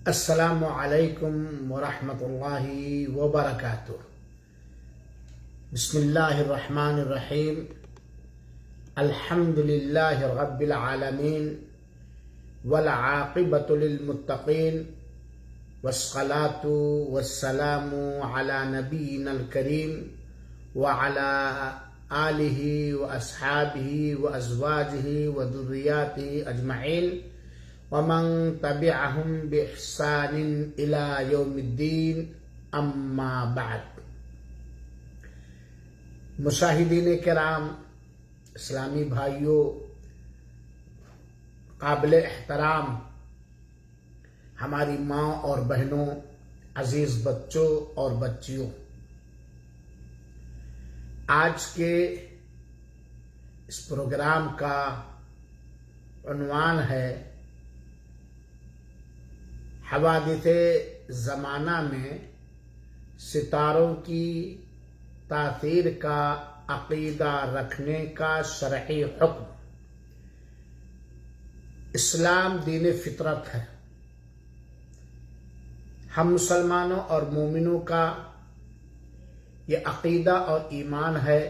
السلام علیکم ورحمۃ اللہ وبرکاتہ۔ بسم اللہ الرحمن الرحیم۔ الحمد للہ رب العالمین والعاقبۃ للمتقین والصلاۃ والسلام علی نبینا الکریم وعلی آلہ واصحابہ وازواجہ وذریاتہ اجمعین ومن تبعهم بإحسان إلى يوم الدین اما بعد۔ مشاہدین کرام، اسلامی بھائیوں، قابل احترام ہماری ماں اور بہنوں، عزیز بچوں اور بچیوں، آج کے اس پروگرام کا عنوان ہے حوادث زمانہ میں ستاروں کی تاثیر کا عقیدہ رکھنے کا شرعی حکم۔ اسلام دین فطرت ہے۔ ہم مسلمانوں اور مومنوں کا یہ عقیدہ اور ایمان ہے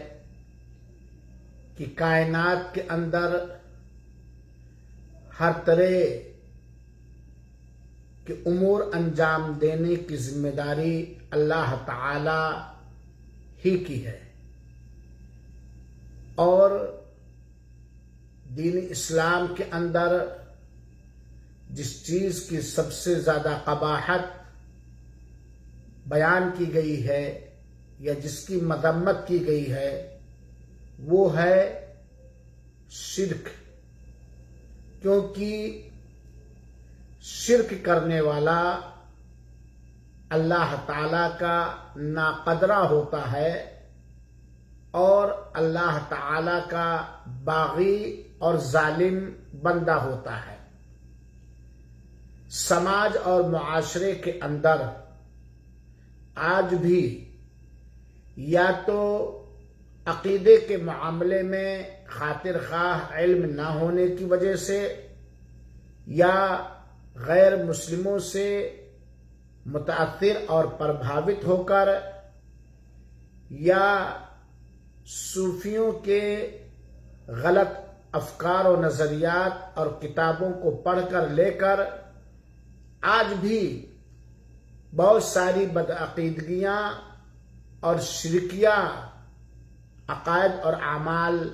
کہ کائنات کے اندر ہر طرح کہ امور انجام دینے کی ذمہ داری اللہ تعالی ہی کی ہے، اور دین اسلام کے اندر جس چیز کی سب سے زیادہ قباحت بیان کی گئی ہے یا جس کی مذمت کی گئی ہے وہ ہے شرک، کیونکہ شرک کرنے والا اللہ تعالی کا ناقدرہ ہوتا ہے اور اللہ تعالی کا باغی اور ظالم بندہ ہوتا ہے۔ سماج اور معاشرے کے اندر آج بھی یا تو عقیدے کے معاملے میں خاطر خواہ علم نہ ہونے کی وجہ سے یا غیر مسلموں سے متاثر اور پربھاوت ہو کر یا صوفیوں کے غلط افکار و نظریات اور کتابوں کو پڑھ کر لے کر آج بھی بہت ساری بدعقیدگیاں اور شرکیہ عقائد اور اعمال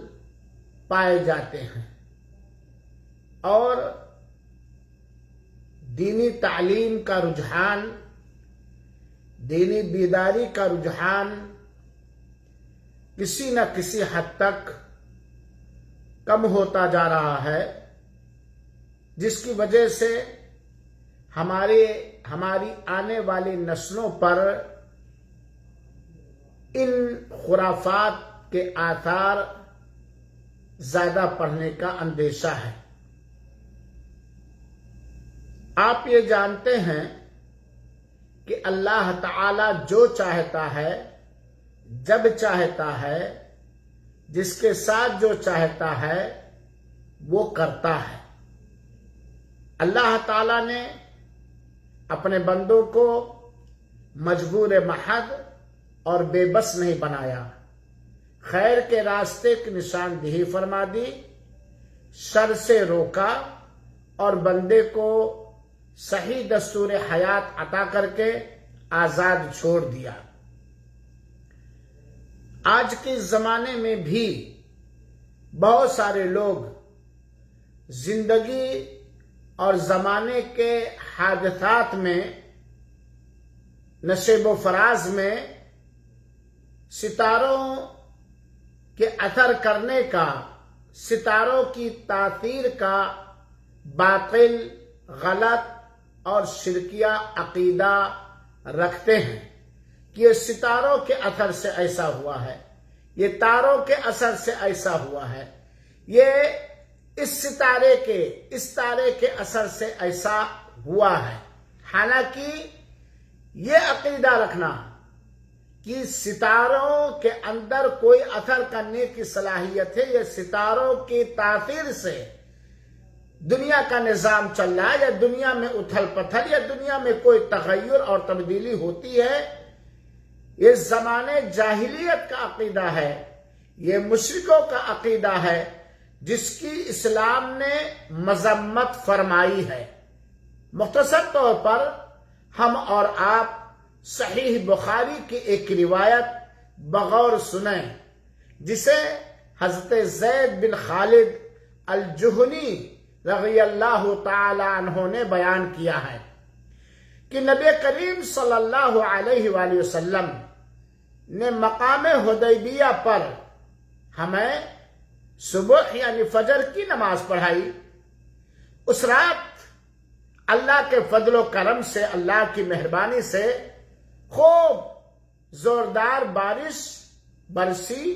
پائے جاتے ہیں، اور دینی تعلیم کا رجحان، دینی بیداری کا رجحان کسی نہ کسی حد تک کم ہوتا جا رہا ہے، جس کی وجہ سے ہماری آنے والی نسلوں پر ان خرافات کے آثار زیادہ پڑنے کا اندیشہ ہے۔ آپ یہ جانتے ہیں کہ اللہ تعالی جو چاہتا ہے، جب چاہتا ہے، جس کے ساتھ جو چاہتا ہے وہ کرتا ہے۔ اللہ تعالی نے اپنے بندوں کو مجبور محض اور بے بس نہیں بنایا، خیر کے راستے کی نشاندہی فرما دی، شر سے روکا اور بندے کو صحیح دستور حیات عطا کر کے آزاد چھوڑ دیا۔ آج کے زمانے میں بھی بہت سارے لوگ زندگی اور زمانے کے حادثات میں، نشیب و فراز میں ستاروں کے اثر کرنے کا، ستاروں کی تاثیر کا باطل، غلط اور شرکیہ عقیدہ رکھتے ہیں کہ یہ ستاروں کے اثر سے ایسا ہوا ہے، یہ تاروں کے اثر سے ایسا ہوا ہے، یہ اس تارے کے اثر سے ایسا ہوا ہے۔ حالانکہ یہ عقیدہ رکھنا کہ ستاروں کے اندر کوئی اثر کرنے کی صلاحیت ہے، یہ ستاروں کی تاثیر سے دنیا کا نظام چل رہا ہے یا دنیا میں اتھل پتھل یا دنیا میں کوئی تغیر اور تبدیلی ہوتی ہے، یہ زمانے جاہلیت کا عقیدہ ہے، یہ مشرکوں کا عقیدہ ہے جس کی اسلام نے مذمت فرمائی ہے۔ مختصر طور پر ہم اور آپ صحیح بخاری کی ایک روایت بغور سنیں جسے حضرت زید بن خالد الجہنی رضی اللہ تعالی عنہ نے بیان کیا ہے کہ نبی کریم صلی اللہ علیہ وآلہ وسلم نے مقام حدیبیہ پر ہمیں صبح یعنی فجر کی نماز پڑھائی۔ اس رات اللہ کے فضل و کرم سے، اللہ کی مہربانی سے خوب زوردار بارش برسی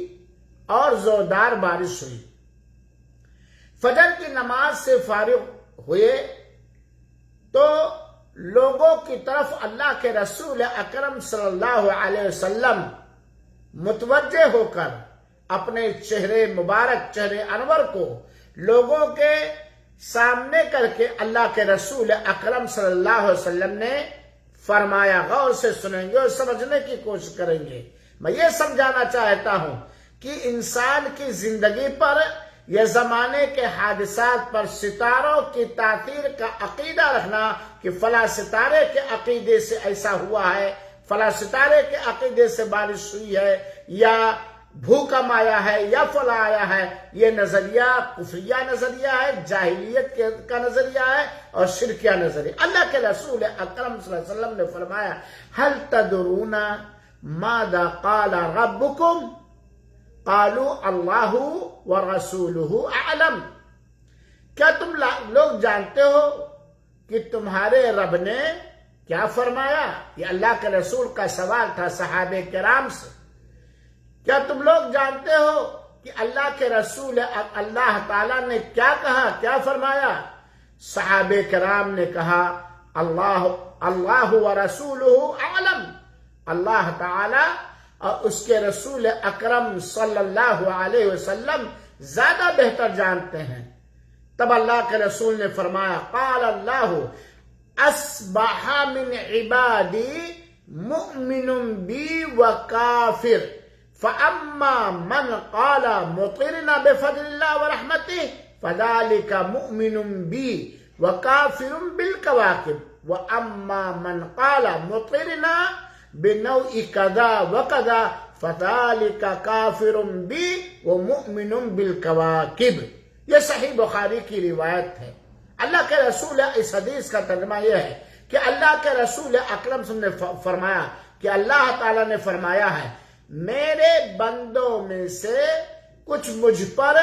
اور زوردار بارش ہوئی۔ فجر کی نماز سے فارغ ہوئے تو لوگوں کی طرف اللہ کے رسول اکرم صلی اللہ علیہ وسلم متوجہ ہو کر اپنے چہرے مبارک، چہرے انور کو لوگوں کے سامنے کر کے اللہ کے رسول اکرم صلی اللہ علیہ وسلم نے فرمایا، غور سے سنیں گے اور سمجھنے کی کوشش کریں گے۔ میں یہ سمجھانا چاہتا ہوں کہ انسان کی زندگی پر یا زمانے کے حادثات پر ستاروں کی تاثیر کا عقیدہ رکھنا کہ فلاں ستارے کے عقیدے سے ایسا ہوا ہے، فلاں ستارے کے عقیدے سے بارش ہوئی ہے، یا بھوکم آیا ہے، یا فلاں آیا ہے، یہ نظریہ کفریہ نظریہ ہے، جاہلیت کا نظریہ ہے اور شرکیہ نظریہ۔ اللہ کے رسول اکرم صلی اللہ علیہ وسلم نے فرمایا، هل تدرون ماذا قال ربكم؟ قالوا اللہ ورسولہ اعلم۔ کیا تم لوگ جانتے ہو کہ تمہارے رب نے کیا فرمایا؟ یہ اللہ کے رسول کا سوال تھا صحابہ کرام سے۔ کیا تم لوگ جانتے ہو کہ اللہ کے رسول اللہ تعالیٰ نے کیا کہا، کیا فرمایا؟ صحابہ کرام نے کہا اللہ ورسولہ اعلم، اللہ تعالیٰ اور اس کے رسول اکرم صلی اللہ علیہ وسلم زیادہ بہتر جانتے ہیں۔ تب اللہ کے رسول نے فرمایا، قال اللہ اصبح من عبادی مؤمن بی وکافر، فاما من قال مطرنا بفضل اللہ ورحمتہ فذلك مؤمن بی وکافر بالکواکب، واما من قال مطرنا بنوع کذا وکذا فذلك کافر بی ومؤمن بالکواکب۔ یہ صحیح بخاری کی روایت ہے۔ اللہ کے رسول اس حدیث کا ترجمہ یہ ہے کہ اللہ کے رسول اکرم صلی اللہ علیہ وسلم نے فرمایا کہ اللہ تعالیٰ نے فرمایا ہے، میرے بندوں میں سے کچھ مجھ پر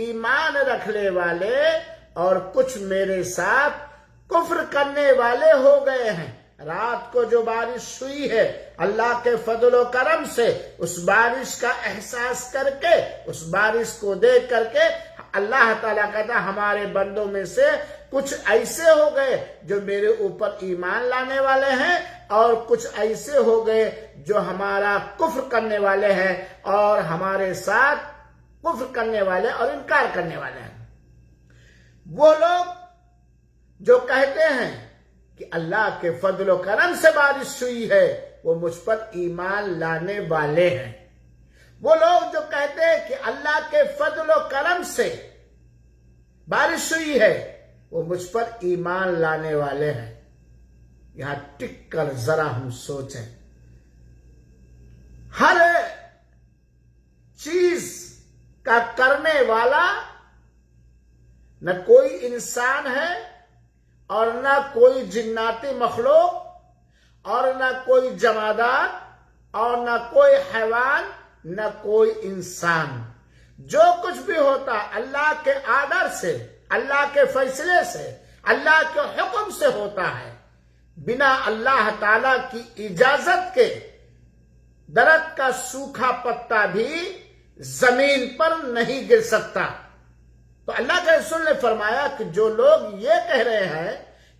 ایمان رکھنے والے اور کچھ میرے ساتھ کفر کرنے والے ہو گئے ہیں۔ رات کو جو بارش ہوئی ہے اللہ کے فضل و کرم سے، اس بارش کا احساس کر کے، اس بارش کو دیکھ کر کے اللہ تعالیٰ کہتا ہمارے بندوں میں سے کچھ ایسے ہو گئے جو میرے اوپر ایمان لانے والے ہیں اور کچھ ایسے ہو گئے جو ہمارا کفر کرنے والے ہیں اور ہمارے ساتھ کفر کرنے والے اور انکار کرنے والے ہیں۔ وہ لوگ جو کہتے ہیں کہ اللہ کے فضل و کرم سے بارش ہوئی ہے وہ مجھ پر ایمان لانے والے ہیں۔ وہ لوگ جو کہتے ہیں کہ اللہ کے فضل و کرم سے بارش ہوئی ہے وہ مجھ پر ایمان لانے والے ہیں۔ یہاں ٹک کر ذرا ہم سوچیں، ہر چیز کا کرنے والا نہ کوئی انسان ہے اور نہ کوئی جناتی مخلوق اور نہ کوئی جمادات اور نہ کوئی حیوان نہ کوئی انسان۔ جو کچھ بھی ہوتا اللہ کے آرڈر سے، اللہ کے فیصلے سے، اللہ کے حکم سے ہوتا ہے۔ بنا اللہ تعالی کی اجازت کے درخت کا سوکھا پتا بھی زمین پر نہیں گر سکتا۔ تو اللہ کے رسول نے فرمایا کہ جو لوگ یہ کہہ رہے ہیں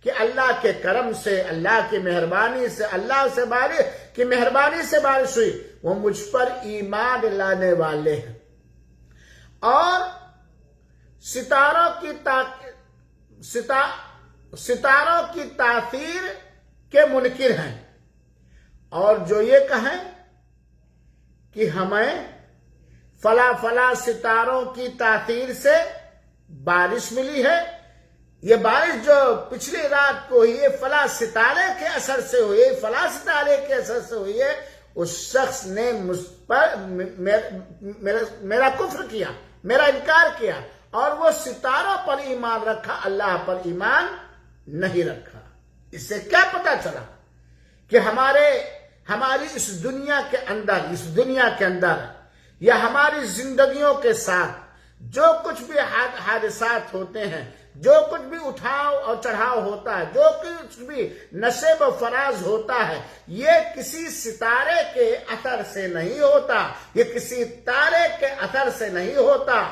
کہ اللہ کے کرم سے، اللہ کی مہربانی سے، اللہ سے بارش کی مہربانی سے بارش ہوئی، وہ مجھ پر ایمان لانے والے ہیں۔ اور ستاروں کی ستاروں کی تاثیر کے منکر ہیں، اور جو یہ کہیں کہ ہمیں فلاں فلاں ستاروں کی تاثیر سے بارش ملی ہے، یہ بارش جو پچھلی رات کو ہوئی ہے فلاں ستارے کے اثر سے ہوئی ہے، فلاں ستارے کے اثر سے ہوئی ہے، اس شخص نے مجھ پر میرا کفر کیا، میرا انکار کیا، اور وہ ستاروں پر ایمان رکھا، اللہ پر ایمان نہیں رکھا۔ اس سے کیا پتا چلا کہ ہماری اس دنیا کے اندر یا ہماری زندگیوں کے ساتھ جو کچھ بھی حادثات ہوتے ہیں، جو کچھ بھی اٹھاؤ اور چڑھاؤ ہوتا ہے، جو کچھ بھی نشیب و فراز ہوتا ہے، یہ کسی ستارے کے اثر سے نہیں ہوتا، یہ کسی تارے کے اثر سے نہیں ہوتا،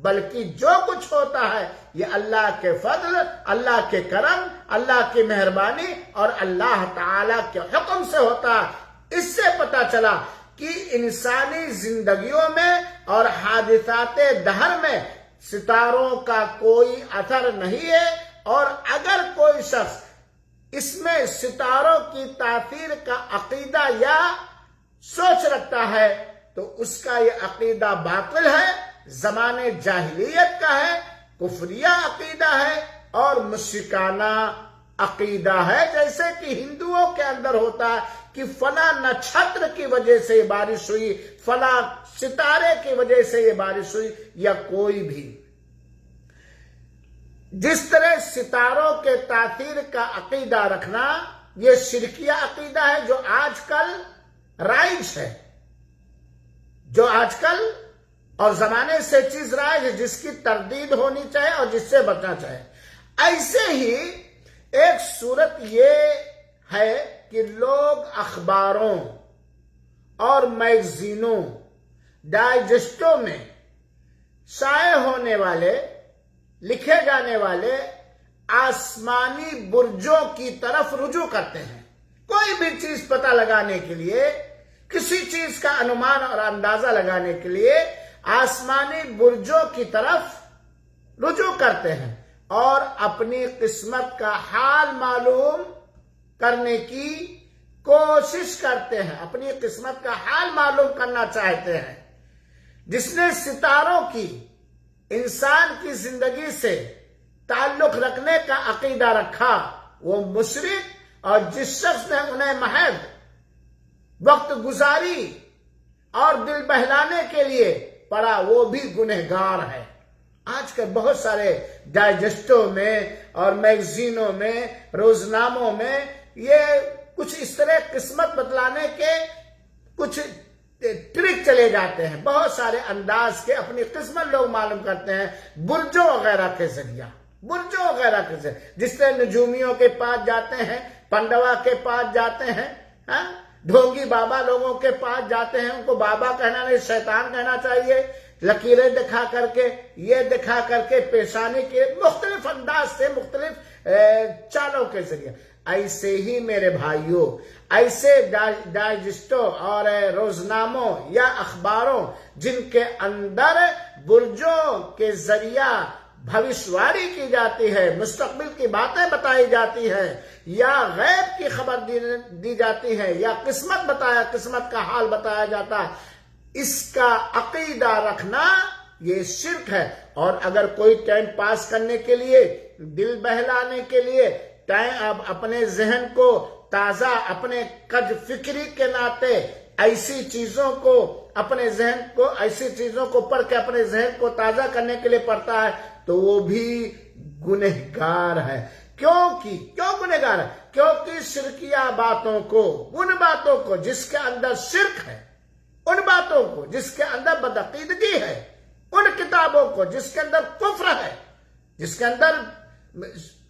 بلکہ جو کچھ ہوتا ہے یہ اللہ کے فضل، اللہ کے کرم، اللہ کی مہربانی اور اللہ تعالی کے حکم سے ہوتا ہے۔ اس سے پتہ چلا کہ انسانی زندگیوں میں اور حادثات دہر میں ستاروں کا کوئی اثر نہیں ہے، اور اگر کوئی شخص اس میں ستاروں کی تاثیر کا عقیدہ یا سوچ رکھتا ہے تو اس کا یہ عقیدہ باطل ہے، زمانے جاہلیت کا ہے، کفریہ عقیدہ ہے اور مشرکانہ عقیدہ ہے۔ جیسے کہ ہندوؤں کے اندر ہوتا ہے کہ فلاں نچھتر کی وجہ سے یہ بارش ہوئی، فلاں ستارے کی وجہ سے یہ بارش ہوئی، یا کوئی بھی۔ جس طرح ستاروں کے تاثیر کا عقیدہ رکھنا یہ شرکیہ عقیدہ ہے جو آج کل رائج ہے، جو آج کل اور زمانے سے چیز رائج ہے، جس کی تردید ہونی چاہیے اور جس سے بچنا چاہیے۔ ایسے ہی ایک صورت یہ ہے کہ لوگ اخباروں اور میگزینوں، ڈائجسٹوں میں شائع ہونے والے، لکھے جانے والے آسمانی برجوں کی طرف رجوع کرتے ہیں۔ کوئی بھی چیز پتہ لگانے کے لیے، کسی چیز کا انمان اور اندازہ لگانے کے لیے آسمانی برجوں کی طرف رجوع کرتے ہیں اور اپنی قسمت کا حال معلوم کرنے کی کوشش کرتے ہیں، اپنی قسمت کا حال معلوم کرنا چاہتے ہیں۔ جس نے ستاروں کی انسان کی زندگی سے تعلق رکھنے کا عقیدہ رکھا وہ مشرک، اور جس شخص نے انہیں محض وقت گزاری اور دل بہلانے کے لیے پڑھا وہ بھی گنہگار ہے۔ آج کل بہت سارے ڈائجسٹوں میں اور میگزینوں میں، روزناموں میں یہ کچھ اس طرح قسمت بتلانے کے کچھ ٹرک چلے جاتے ہیں، بہت سارے انداز کے اپنی قسمت لوگ معلوم کرتے ہیں برجوں وغیرہ کے ذریعہ، برجوں وغیرہ کے ذریعہ۔ جس طرح نجومیوں کے پاس جاتے ہیں، پنڈوا کے پاس جاتے ہیں، ڈھونگی بابا لوگوں کے پاس جاتے ہیں، ان کو بابا کہنا نہیں شیطان کہنا چاہیے، لکیریں دکھا کر کے، یہ دکھا کر کے، پیشانی کے مختلف انداز سے، مختلف چالوں کے ذریعے۔ ایسے ہی میرے بھائیوں، ایسے ڈائجسٹوں اور روزناموں یا اخباروں جن کے اندر برجوں کے ذریعہ بھوشواری کی جاتی ہے، مستقبل کی باتیں بتائی جاتی ہیں، یا غیب کی خبر دی جاتی ہے، یا قسمت کا حال بتایا جاتا ہے، اس کا عقیدہ رکھنا یہ شرک ہے۔ اور اگر کوئی ٹائم پاس کرنے کے لیے، دل بہلانے کے لیے، اپنے ذہن کو تازہ، اپنے قد فکری کے ناطے ایسی چیزوں کو پڑھ کے اپنے ذہن کو تازہ کرنے کے لیے پڑھتا ہے تو وہ بھی گنہگار ہے۔ کیوں گنہگار ہے؟ کیونکہ شرکیہ باتوں کو، ان باتوں کو جس کے اندر شرک ہے، ان باتوں کو جس کے اندر بدعقیدگی ہے، ان کتابوں کو جس کے اندر کفر ہے، جس کے اندر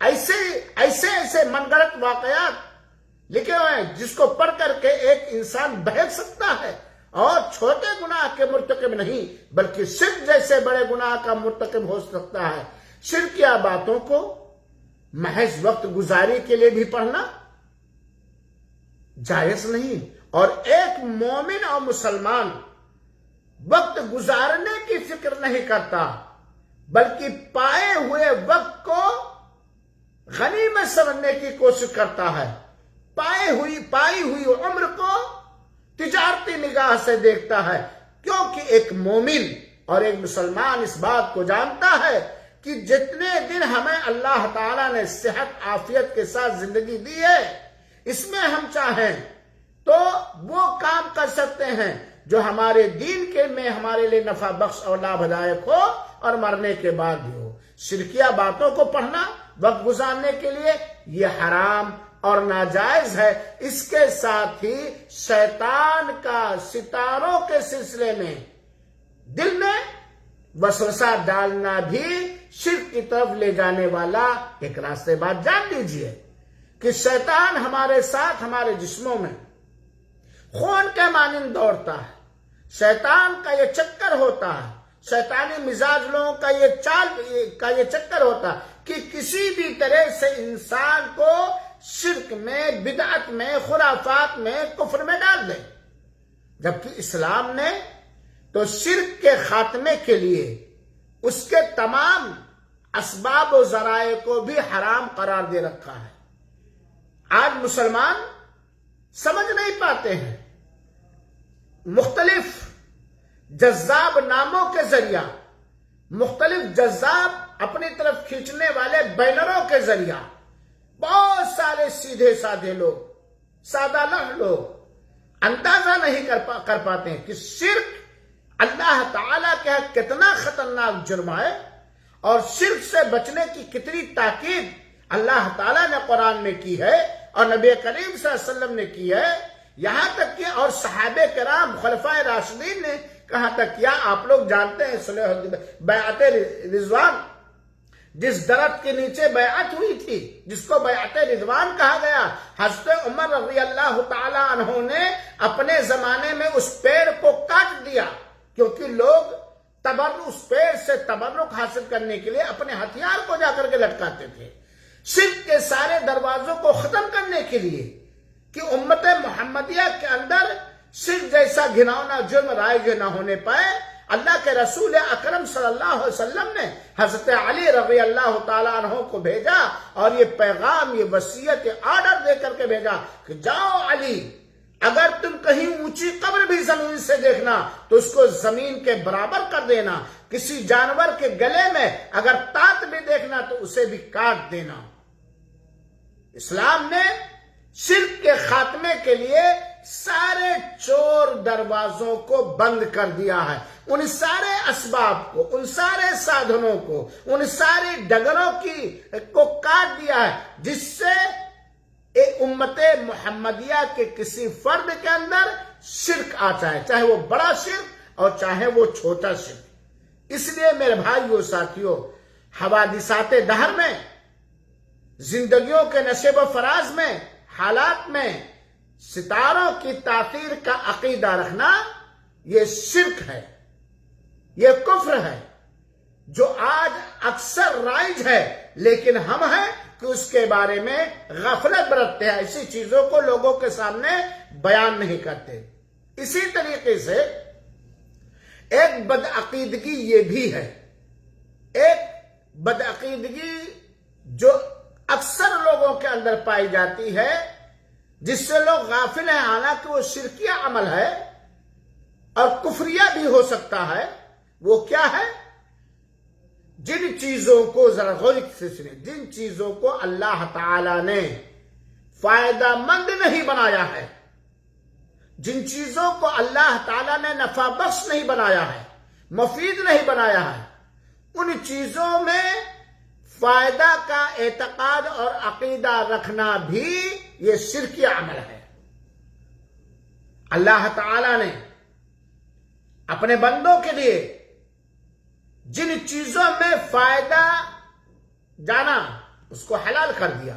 ایسے من گھڑت واقعات لکھے ہوئے ہیں جس کو پڑھ کر کے ایک انسان بہک سکتا ہے، اور چھوٹے گناہ کے مرتکب نہیں بلکہ شرک جیسے بڑے گناہ کا مرتکب ہو سکتا ہے۔ شرکیہ باتوں کو محض وقت گزاری کے لیے بھی پڑھنا جائز نہیں، اور ایک مومن اور مسلمان وقت گزارنے کی فکر نہیں کرتا بلکہ پائے ہوئے وقت کو غنیمت سمجھنے کی کوشش کرتا ہے، پائی ہوئی عمر کو تجارتی نگاہ سے دیکھتا ہے، کیونکہ ایک مومن اور ایک مسلمان اس بات کو جانتا ہے کہ جتنے دن ہمیں اللہ تعالیٰ نے صحت عافیت کے ساتھ زندگی دی ہے، اس میں ہم چاہیں تو وہ کام کر سکتے ہیں جو ہمارے دین کے میں ہمارے لیے نفع بخش اور لابھدائک ہو اور مرنے کے بعد بھی ہو۔ شرکیہ باتوں کو پڑھنا وقت گزارنے کے لیے یہ حرام اور ناجائز ہے۔ اس کے ساتھ ہی شیطان کا ستاروں کے سلسلے میں دل میں وسوسہ ڈالنا بھی شرک کی طرف لے جانے والا ایک راستے بات جان لیجئے کہ شیطان ہمارے ساتھ ہمارے جسموں میں خون کے مانند دوڑتا ہے۔ شیطان کا یہ چکر ہوتا ہے، شیطانی مزاج لوگوں کا یہ چکر ہوتا ہے کہ کسی بھی طرح سے انسان کو شرک میں، بدعت میں، خرافات میں، کفر میں ڈال دے، جبکہ اسلام نے تو شرک کے خاتمے کے لیے اس کے تمام اسباب و ذرائع کو بھی حرام قرار دے رکھا ہے۔ آج مسلمان سمجھ نہیں پاتے ہیں، مختلف جذاب ناموں کے ذریعہ، مختلف جذاب اپنی طرف کھینچنے والے بینروں کے ذریعہ بہت سارے سیدھے سادھے لوگ، سادہ لوگ اندازہ نہیں کر پاتے ہیں کہ شرک اللہ تعالیٰ کے حق کتنا خطرناک جرم ہے اور شرک سے بچنے کی کتنی تاکید اللہ تعالیٰ نے قرآن میں کی ہے اور نبی کریم صلی اللہ علیہ وسلم نے کی ہے، یہاں تک کہ اور صحابہ کرام خلفائے راشدین نے کہاں تک کیا۔ آپ لوگ جانتے ہیں بیعت رضوان، جس درخت کے نیچے بیعت ہوئی تھی، جس کو بیعت رضوان کہا گیا، حضرت عمر رضی اللہ تعالی عنہ نے اپنے زمانے میں اس پیڑ کو کاٹ دیا، کیونکہ لوگ اس پیڑ سے تبرک حاصل کرنے کے لیے اپنے ہتھیار کو جا کر کے لٹکاتے تھے، شرک کے سارے دروازوں کو ختم کرنے کے لیے کہ امت محمدیہ کے اندر شرک جیسا گھناؤنا جرم رائج نہ ہونے پائے۔ اللہ کے رسول اکرم صلی اللہ علیہ وسلم نے حضرت علی رضی اللہ تعالیٰ عنہ کو بھیجا اور یہ پیغام، یہ وصیت، آرڈر دے کر کے بھیجا کہ جاؤ علی، اگر تم کہیں اونچی قبر بھی زمین سے دیکھنا تو اس کو زمین کے برابر کر دینا، کسی جانور کے گلے میں اگر تات بھی دیکھنا تو اسے بھی کاٹ دینا۔ اسلام نے شرک کے خاتمے کے لیے سارے چور دروازوں کو بند کر دیا ہے، ان سارے اسباب کو، ان سارے سادھنوں کو، ان ساری ڈگروں کو کاٹ دیا ہے جس سے ایک امت محمدیہ کے کسی فرد کے اندر شرک آ جائے، چاہے وہ بڑا شرک اور چاہے وہ چھوٹا شرک۔ اس لیے میرے بھائیو ساتھیو، حوادثات دہر میں، زندگیوں کے نشیب و فراز میں، حالات میں ستاروں کی تاثیر کا عقیدہ رکھنا یہ شرک ہے، یہ کفر ہے، جو آج اکثر رائج ہے، لیکن ہم ہیں کہ اس کے بارے میں غفلت برتتے ہیں، ایسی چیزوں کو لوگوں کے سامنے بیان نہیں کرتے۔ اسی طریقے سے ایک بدعقیدگی یہ بھی ہے، ایک بدعقیدگی جو اکثر لوگوں کے اندر پائی جاتی ہے، جس سے لوگ غافل ہیں، حالانکہ وہ شرکیہ عمل ہے اور کفریہ بھی ہو سکتا ہے۔ وہ کیا ہے؟ جن چیزوں کو، ذرا غور سے سنیں، جن چیزوں کو اللہ تعالی نے فائدہ مند نہیں بنایا ہے، جن چیزوں کو اللہ تعالی نے نفع بخش نہیں بنایا ہے، مفید نہیں بنایا ہے، ان چیزوں میں فائدہ کا اعتقاد اور عقیدہ رکھنا بھی یہ شرکی عمل ہے۔ اللہ تعالی نے اپنے بندوں کے لیے جن چیزوں میں فائدہ جانا اس کو حلال کر دیا،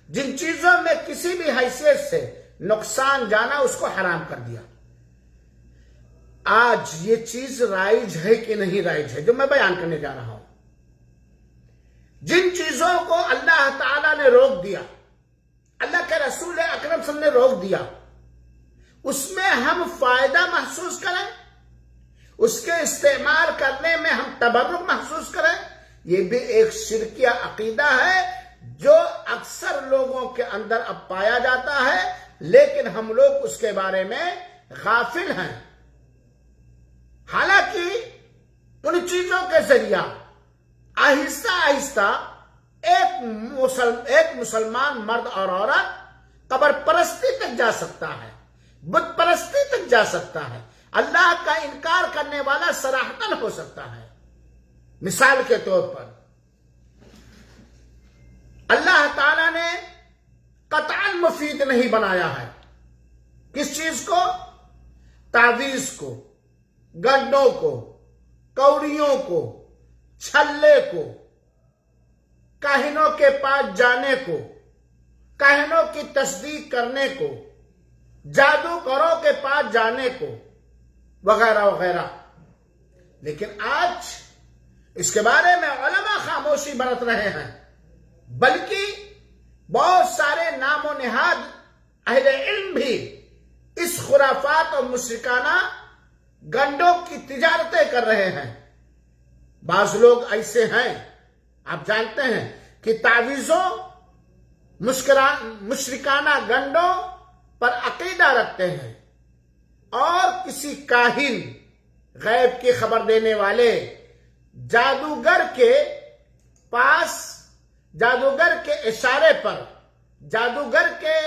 جن چیزوں میں کسی بھی حیثیت سے نقصان جانا اس کو حرام کر دیا۔ آج یہ چیز رائج ہے کہ نہیں رائج ہے جو میں بیان کرنے جا رہا ہوں؟ جن چیزوں کو اللہ تعالی نے روک دیا، اللہ کے رسول اکرم صلی اللہ علیہ وسلم نے روک دیا، اس میں ہم فائدہ محسوس کریں، اس کے استعمال کرنے میں ہم تبرک محسوس کریں، یہ بھی ایک شرکیہ عقیدہ ہے جو لوگوں کے اندر اب پایا جاتا ہے، لیکن ہم لوگ اس کے بارے میں غافل ہیں۔ حالانکہ ان چیزوں کے ذریعہ آہستہ آہستہ ایک مسلمان مرد اور عورت قبر پرستی تک جا سکتا ہے، بت پرستی تک جا سکتا ہے، اللہ کا انکار کرنے والا صراحتاً ہو سکتا ہے۔ مثال کے طور پر اللہ تعالیٰ نے قطعاً مفید نہیں بنایا ہے کس چیز کو؟ تعویذ کو، گنڈوں کو، کوڑیوں کو، چھلے کو، کاہنوں کے پاس جانے کو، کاہنوں کی تصدیق کرنے کو، جادوگروں کے پاس جانے کو، وغیرہ وغیرہ۔ لیکن آج اس کے بارے میں علماء خاموشی برت رہے ہیں، بلکہ بہت سارے نام و نہاد اہل علم بھی اس خرافات اور مشرکانہ گنڈوں کی تجارتیں کر رہے ہیں۔ بعض لوگ ایسے ہیں، آپ جانتے ہیں کہ تعویذوں، مشرکانہ گنڈوں پر عقیدہ رکھتے ہیں، اور کسی کاہن، غیب کی خبر دینے والے، جادوگر کے پاس، جادوگر کے اشارے پر، جادوگر کے،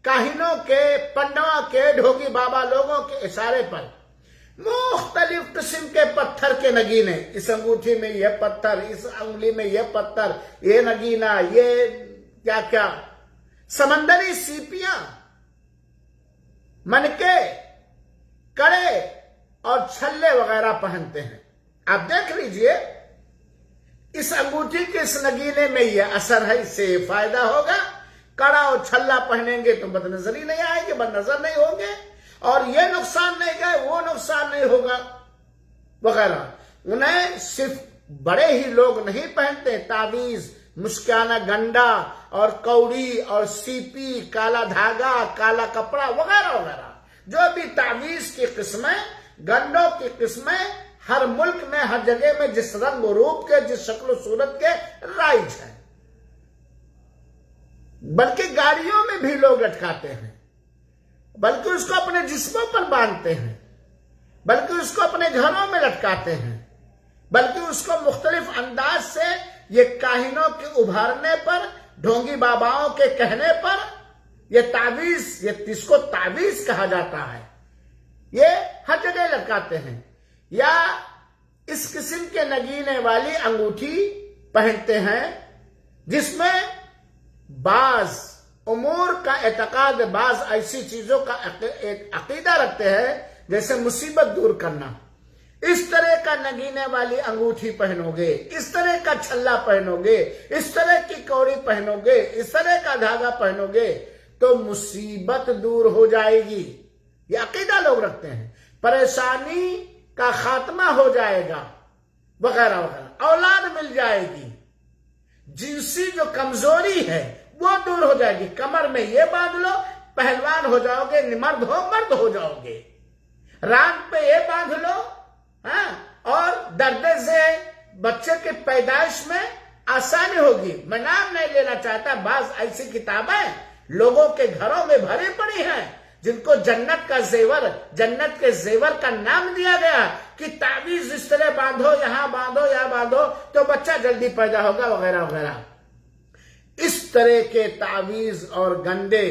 کاہنوں کے، پنڈوا کے، ڈھوکی بابا لوگوں کے اشارے پر مختلف قسم کے پتھر کے نگینے، اس انگوٹھی میں یہ پتھر، اس انگلی میں یہ پتھر، یہ نگینہ، یہ کیا کیا، سمندری سیپیاں، منکے، کڑے اور چھلے وغیرہ پہنتے ہیں۔ آپ دیکھ لیجئے، اس انگوٹھی کے اس نگینے میں یہ اثر ہے، اس سے یہ فائدہ ہوگا، کڑا اور چھلا پہنیں گے تو بد نظری نہیں آئے گی، بد نظر نہیں ہوں گے، اور یہ نقصان نہیں گئے، وہ نقصان نہیں ہوگا، وغیرہ۔ انہیں صرف بڑے ہی لوگ نہیں پہنتے، تعویذ، مشکانہ گنڈا اور کوڑی اور سیپی، کالا دھاگا، کالا کپڑا، وغیرہ وغیرہ، جو بھی تعویذ کی قسمیں، گنڈوں کی قسمیں ہر ملک میں، ہر جگہ میں جس رنگ و روپ کے، جس شکل و صورت کے رائج ہیں، بلکہ گاڑیوں میں بھی لوگ لٹکاتے ہیں، بلکہ اس کو اپنے جسموں پر باندھتے ہیں، بلکہ اس کو اپنے گھروں میں لٹکاتے ہیں، بلکہ اس کو مختلف انداز سے یہ کاہنوں کے ابھارنے پر، ڈھونگی باباؤں کے کہنے پر، یہ تعویذ، یہ جس کو تعویذ کہا جاتا ہے، یہ ہر جگہ لٹکاتے ہیں، یا اس قسم کے نگینے والی انگوٹھی پہنتے ہیں جس میں بعض امور کا اعتقاد، بعض ایسی چیزوں کا عقیدہ رکھتے ہیں جیسے مصیبت دور کرنا۔ اس طرح کا نگینے والی انگوٹھی پہنو گے، اس طرح کا چھلا پہنو گے، اس طرح کی کوڑی پہنو گے، اس طرح کا دھاگا پہنو گے تو مصیبت دور ہو جائے گی، یہ عقیدہ لوگ رکھتے ہیں، پریشانی کا خاتمہ ہو جائے گا، وغیرہ وغیرہ، اولاد مل جائے گی، جنسی جو کمزوری ہے وہ دور ہو جائے گی، کمر میں یہ باندھ لو، پہلوان ہو جاؤ گے، مرد ہو مرد ہو جاؤ گے، ران پہ یہ باندھ لو، اور درد سے بچے کے پیدائش میں آسانی ہوگی۔ میں نام نہیں لینا چاہتا، بعض ایسی کتابیں لوگوں کے گھروں میں بھری پڑی ہیں جن کو جنت کا زیور، جنت کے زیور کا نام دیا گیا کہ تعویذ اس طرح باندھو، یہاں باندھو، یہاں باندھو تو بچہ جلدی پیدا ہوگا، وغیرہ وغیرہ۔ اس طرح کے تعویذ اور گنڈے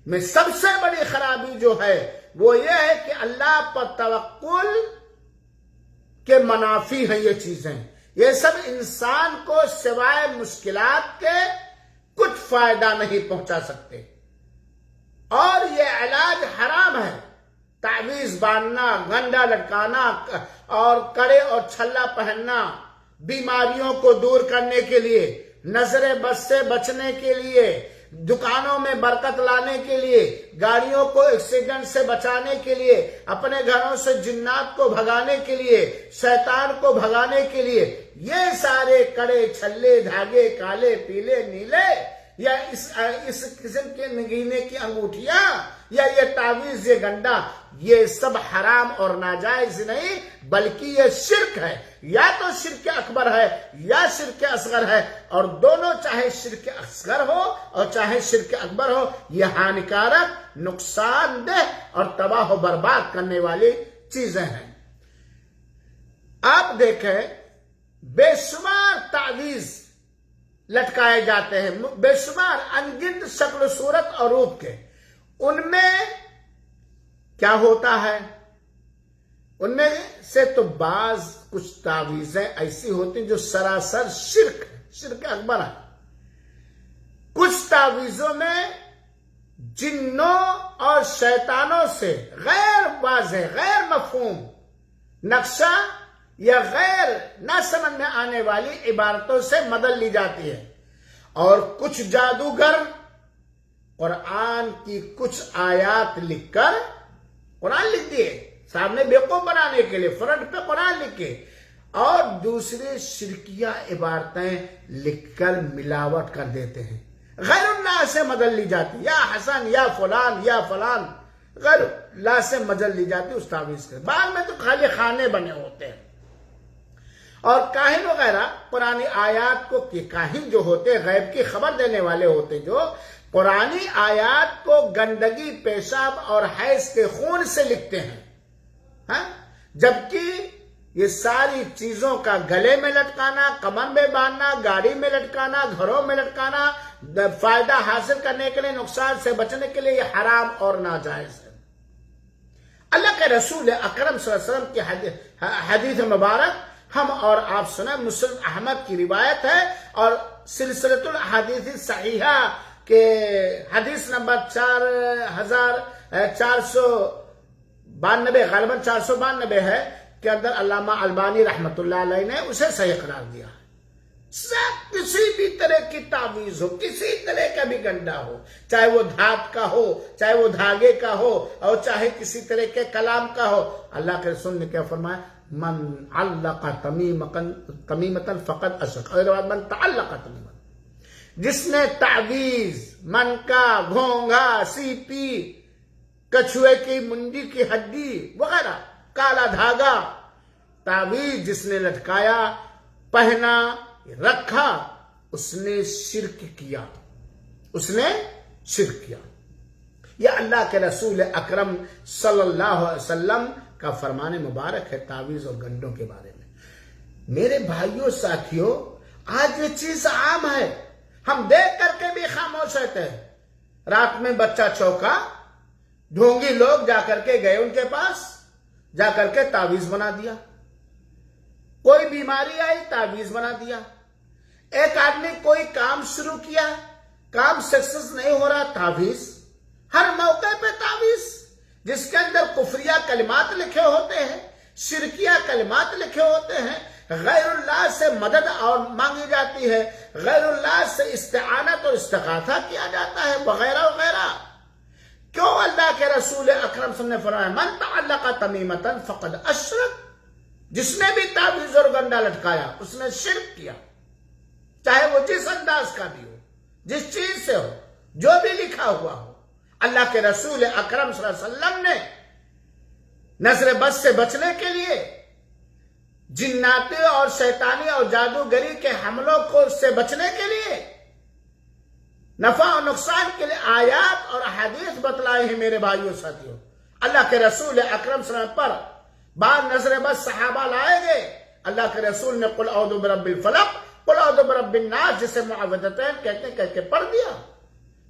میں سب سے بڑی خرابی جو ہے وہ یہ ہے کہ اللہ پر توکل کے منافی ہیں یہ چیزیں، یہ سب انسان کو سوائے مشکلات کے کچھ فائدہ نہیں پہنچا سکتے، اور یہ علاج حرام ہے۔ تعویذ باندھنا، گنڈا لٹکانا اور کڑے اور چھلا پہننا بیماریوں کو دور کرنے کے لیے، نظر بد سے بچنے کے لیے، دکانوں میں برکت لانے کے لیے، گاڑیوں کو ایکسیڈنٹ سے بچانے کے لیے، اپنے گھروں سے جنات کو بھگانے کے لیے، شیطان کو بھگانے کے لیے، یہ سارے کڑے چھلے دھاگے کالے پیلے نیلے، یا اس قسم کے نگینے کی انگوٹھیاں، یا یہ تعویذ، یہ گنڈا، یہ سب حرام اور ناجائز نہیں بلکہ یہ شرک ہے، یا تو شرک اکبر ہے یا شرک اصغر ہے، اور دونوں چاہے شرک اصغر ہو اور چاہے شرک اکبر ہو، یہ ہانیکارک، نقصان دہ اور تباہ و برباد کرنے والی چیزیں ہیں۔ آپ دیکھیں بے شمار تعویذ لٹکائے جاتے ہیں، بے شمار انگنت شکل و صورت اور روپ کے، ان میں کیا ہوتا ہے؟ ان میں سے تو بعض کچھ تعویذیں ایسی ہوتی ہیں جو سراسر شرک اکبر ہے۔ کچھ تعویذوں میں جنوں اور شیطانوں سے غیر واضح، غیر مفہوم نقشہ یا غیر نہ سمجھ میں آنے والی عبارتوں سے مدد لی جاتی ہے، اور کچھ جادوگر قرآن کی کچھ آیات لکھ کر، قرآن لکھ دیے سامنے بیوقوف بنانے کے لیے، فرنٹ پہ قرآن لکھے، اور دوسرے شرکیہ عبارتیں لکھ کر ملاوٹ کر دیتے ہیں، غیر اللہ سے مدد لی جاتی، یا حسن یا فلان یا فلان، غیر اللہ سے مدد لی جاتی اس تعویذ کے۔ بعد میں تو خالی خانے بنے ہوتے ہیں، اور کاہن وغیرہ قرآنی آیات کو، کاہن جو ہوتے غیب کی خبر دینے والے ہوتے، جو قرآنی آیات کو گندگی، پیشاب اور حیض کے خون سے لکھتے ہیں، جبکہ یہ ساری چیزوں کا گلے میں لٹکانا، کمر میں باندھنا، گاڑی میں لٹکانا، گھروں میں لٹکانا، فائدہ حاصل کرنے کے لیے، نقصان سے بچنے کے لیے، یہ حرام اور ناجائز ہے۔ اللہ کے رسول اکرم صلی اللہ علیہ وسلم کی حدیث مبارک ہم اور آپ سنیں، مسلم احمد کی روایت ہے، اور سلسلۃ الحدیث صحیحہ کے حدیث نمبر 4492، غالباً 492 ہے، کے اندر علامہ البانی رحمت اللہ علیہ نے اسے صحیح قرار دیا۔ کسی بھی طرح کی تعویذ ہو، کسی طرح کا بھی گنڈا ہو، چاہے وہ دھات کا ہو، چاہے وہ دھاگے کا ہو، اور چاہے کسی طرح کے کلام کا ہو، اللہ کے رسول نے کیا فرمایا؟ من علق تمیمتا فقد اشرک، اور من تعلق تمیمتا، جس نے تعویذ، منکا، گھونگا، سیپی، کچھوے کی منڈی کی ہڈی وغیرہ، کالا دھاگا، تعویذ جس نے لٹکایا، پہنا، رکھا، اس نے شرک کیا، اس نے شرک کیا۔ یہ اللہ کے رسول اکرم صلی اللہ علیہ وسلم کا فرمان مبارک ہے تعویذ اور گنڈوں کے بارے میں۔ میرے بھائیوں، ساتھیوں، آج یہ چیز عام ہے، ہم دیکھ کر کے بھی خاموش رہتے ہیں۔ رات میں بچہ چوکا، ڈھونگی لوگ جا کر کے گئے ان کے پاس، جا کر کے تعویذ بنا دیا، کوئی بیماری آئی تعویذ بنا دیا، ایک آدمی کوئی کام شروع کیا، کام سکسس نہیں ہو رہا، تعویذ، ہر موقع پہ تعویذ، جس کے اندر کفریہ کلمات لکھے ہوتے ہیں، شرکیہ کلمات لکھے ہوتے ہیں، غیر اللہ سے مدد اور مانگی جاتی ہے، غیر اللہ سے استعانت اور استغاثہ کیا جاتا ہے، وغیرہ وغیرہ۔ کیوں اللہ کے رسول اکرم صلی اللہ علیہ وسلم نے فرمایا من تعلق تمیمتا فقد اشرک، جس نے بھی تعویذ اور گنڈا لٹکایا اس نے شرک کیا، چاہے وہ جس انداز کا بھی ہو، جس چیز سے ہو، جو بھی لکھا ہوا ہو۔ اللہ کے رسول اکرم صلی اللہ علیہ وسلم نے نظر بد سے بچنے کے لیے، جناتی اور شیطانی اور جادوگری کے حملوں سے بچنے کے لیے، نفع اور نقصان کے لیے آیات اور احادیث بتلائے ہیں۔ میرے بھائیوں، ساتھیوں، اللہ کے رسول اکرم صلی اللہ علیہ وسلم پر بعد نظر بد صحابہ لائے گئے، اللہ کے رسول نے قل اعوذ برب الفلق، قل اعوذ برب الناس، جسے معوذتین کہہ کے پڑھ دیا۔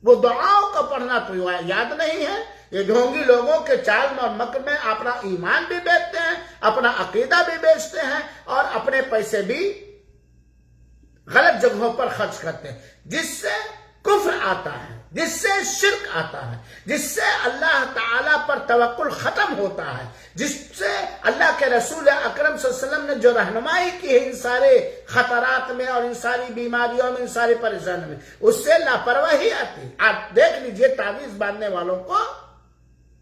وہ دعاؤں کا پڑھنا تو یاد نہیں ہے۔ یہ ڈھونگی لوگوں کے چال اور مکر میں اپنا ایمان بھی بیچتے ہیں، اپنا عقیدہ بھی بیچتے ہیں، اور اپنے پیسے بھی غلط جگہوں پر خرچ کرتے ہیں، جس سے کفر آتا ہے، جس سے شرک آتا ہے، جس سے اللہ تعالیٰ پر توکل ختم ہوتا ہے، جس سے اللہ کے رسول اکرم صلی اللہ علیہ وسلم نے جو رہنمائی کی ہے ان سارے خطرات میں اور ان ساری بیماریوں میں، ان ساری پریشانیوں میں، اس سے لاپرواہی آتی۔ آپ دیکھ لیجئے تعویذ باندھنے والوں کو،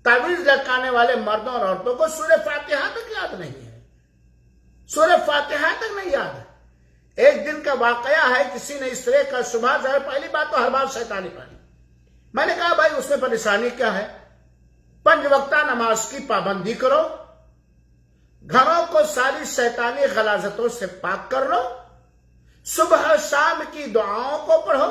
تعویذ لٹکانے والے مردوں اور عورتوں کو سورہ فاتحہ تک یاد نہیں ہے، سورہ فاتحہ تک نہیں یاد ہے۔ ایک دن کا واقعہ ہے، کسی نے اس طرح کا صبح ظاہر، پہلی بات تو ہر بات شیطانی پڑھی۔ میں نے کہا بھائی اس میں پریشانی کیا ہے؟ 5 وقتہ نماز کی پابندی کرو، گھروں کو ساری شیطانی غلاظتوں سے پاک کر لو، صبح شام کی دعاؤں کو پڑھو،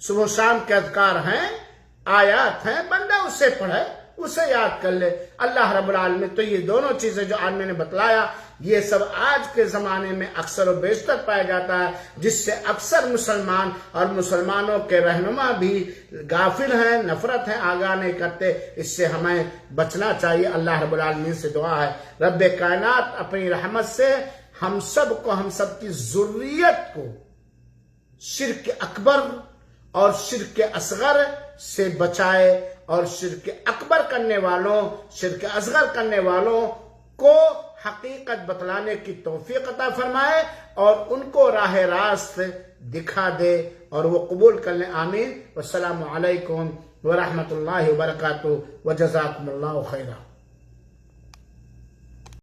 صبح و شام کے اذکار ہیں، آیات ہیں، بندہ اسے پڑھے، اسے یاد کر لے۔ اللہ رب العالمین تو یہ دونوں چیزیں جو آج میں نے بتلایا، یہ سب آج کے زمانے میں اکثر و بیشتر پایا جاتا ہے، جس سے اکثر مسلمان اور مسلمانوں کے رہنما بھی غافل ہیں، نفرت ہیں، آگاہ نہیں کرتے۔ اس سے ہمیں بچنا چاہیے۔ اللہ رب العالمین سے دعا ہے رب کائنات اپنی رحمت سے ہم سب کو، ہم سب کی ذریت کو شرک اکبر اور شرک اصغر سے بچائے، اور شرک اکبر کرنے والوں، شرک اصغر کرنے والوں کو حقیقت بتلانے کی توفیق عطا فرمائے اور ان کو راہ راست دکھا دے اور وہ قبول کر لیں۔ آمین۔ والسلام علیکم ورحمۃ اللہ وبرکاتہ، وجزاکم اللہ خیرا۔